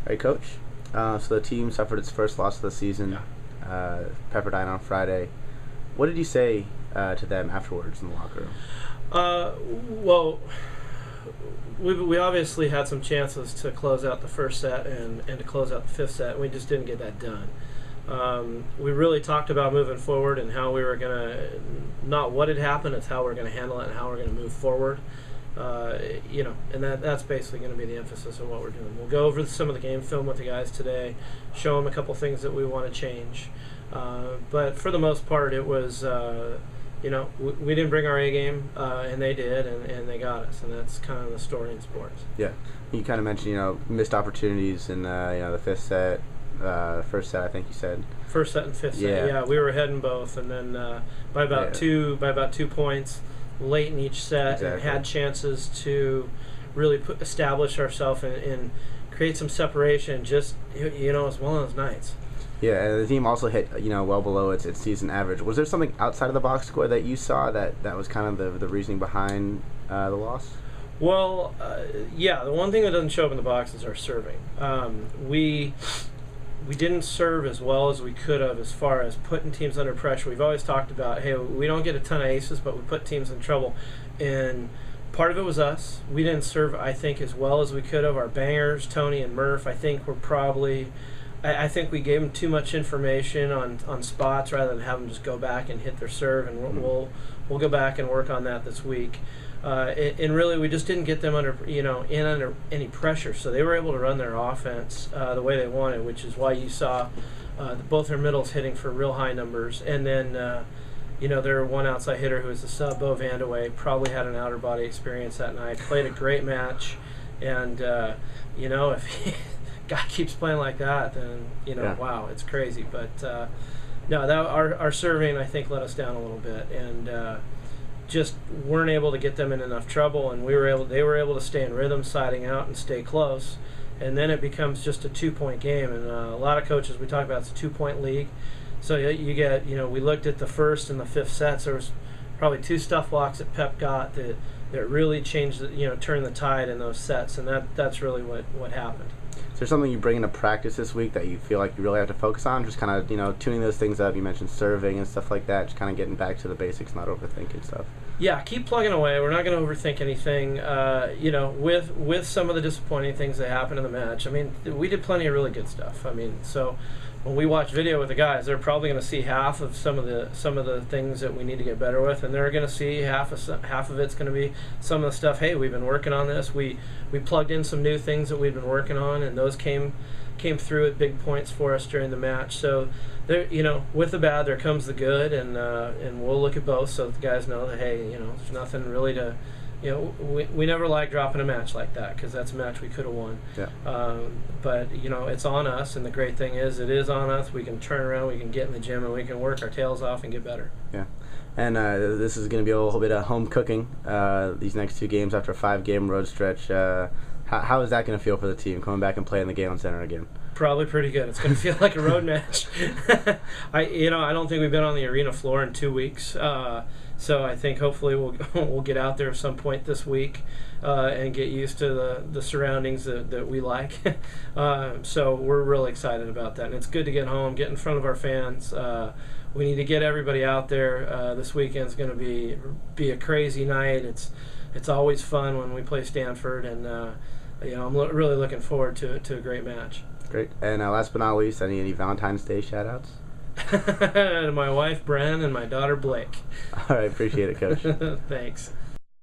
right, Coach. So the team suffered its first loss of the season. Pepperdine on Friday. What did you say to them afterwards in the locker room? Well, we obviously had some chances to close out the first set and to close out the fifth set. We just didn't get that done. We really talked about moving forward and how we were going to, not what had happened, it's how we're going to handle it and how we're going to move forward. And that's basically going to be the emphasis of what we're doing. We'll go over some of the game film with the guys today, show them a couple things that we want to change. But for the most part, it was, we didn't bring our A game, and they did, and they got us, and that's kind of the story in sports. Yeah, you kind of mentioned, missed opportunities in, the fifth set, first set, I think you said. First set and fifth set, yeah, we were ahead in both, and then by about 2 points late in each set, and had chances to really establish ourselves and create some separation. Just it was one of those nights. Yeah, and the team also hit well below its season average. Was there something outside of the box score that you saw that was kind of the reasoning behind the loss? Well, the one thing that doesn't show up in the box is our serving. We didn't serve as well as we could have as far as putting teams under pressure. We've always talked about, hey, we don't get a ton of aces, but we put teams in trouble. And part of it was us. We didn't serve, I think, as well as we could have. Our bangers, Tony and Murph, I think were probably, I think we gave them too much information on spots rather than have them just go back and hit their serve. And we'll go back and work on that this week. And really, we just didn't get them under any pressure, so they were able to run their offense the way they wanted, which is why you saw both their middles hitting for real high numbers. And then, their one outside hitter who was the sub, Bo Vandeweghe, probably had an outer body experience that night. Played a great match, and if guy keeps playing like that, then wow, it's crazy. But our serving, I think, let us down a little bit, and just weren't able to get them in enough trouble, and they were able to stay in rhythm, siding out, and stay close. And then it becomes just a 2-point game, and a lot of coaches, we talk about it's a 2-point league. So you get, we looked at the first and the fifth sets. There was probably 2 stuff blocks that Pep got that really changed, turned the tide in those sets, and that's really what happened. Is there something you bring into practice this week that you feel like you really have to focus on? Just kind of, tuning those things up. You mentioned serving and stuff like that. Just kind of getting back to the basics, not overthinking stuff. Yeah, keep plugging away. We're not going to overthink anything. With some of the disappointing things that happened in the match. I mean, we did plenty of really good stuff. I mean, so when we watch video with the guys, they're probably going to see half of some of the things that we need to get better with, and they're going to see half of it's going to be some of the stuff. Hey, we've been working on this. We plugged in some new things that we've been working on, and those came through at big points for us during the match. So there, with the bad, there comes the good, and we'll look at both so that the guys know that, hey, there's nothing really to. We never like dropping a match like that because that's a match we could have won. Yeah. But it's on us, and the great thing is it is on us. We can turn around, we can get in the gym, and we can work our tails off and get better. Yeah. And this is going to be a little bit of home cooking these next 2 games after a 5-game road stretch. How is that going to feel for the team coming back and playing the Galen Center again? Probably pretty good. It's going to feel like a road match. I don't think we've been on the arena floor in 2 weeks. So I think hopefully we'll get out there at some point this week and get used to the surroundings that we like. So we're really excited about that. And it's good to get home, get in front of our fans. We need to get everybody out there. This weekend's going to be a crazy night. It's always fun when we play Stanford, and I'm really looking forward to a great match. Great. And last but not least, any Valentine's Day shout-outs? My wife, Bren, and my daughter, Blake. All right, appreciate it, Coach. Thanks.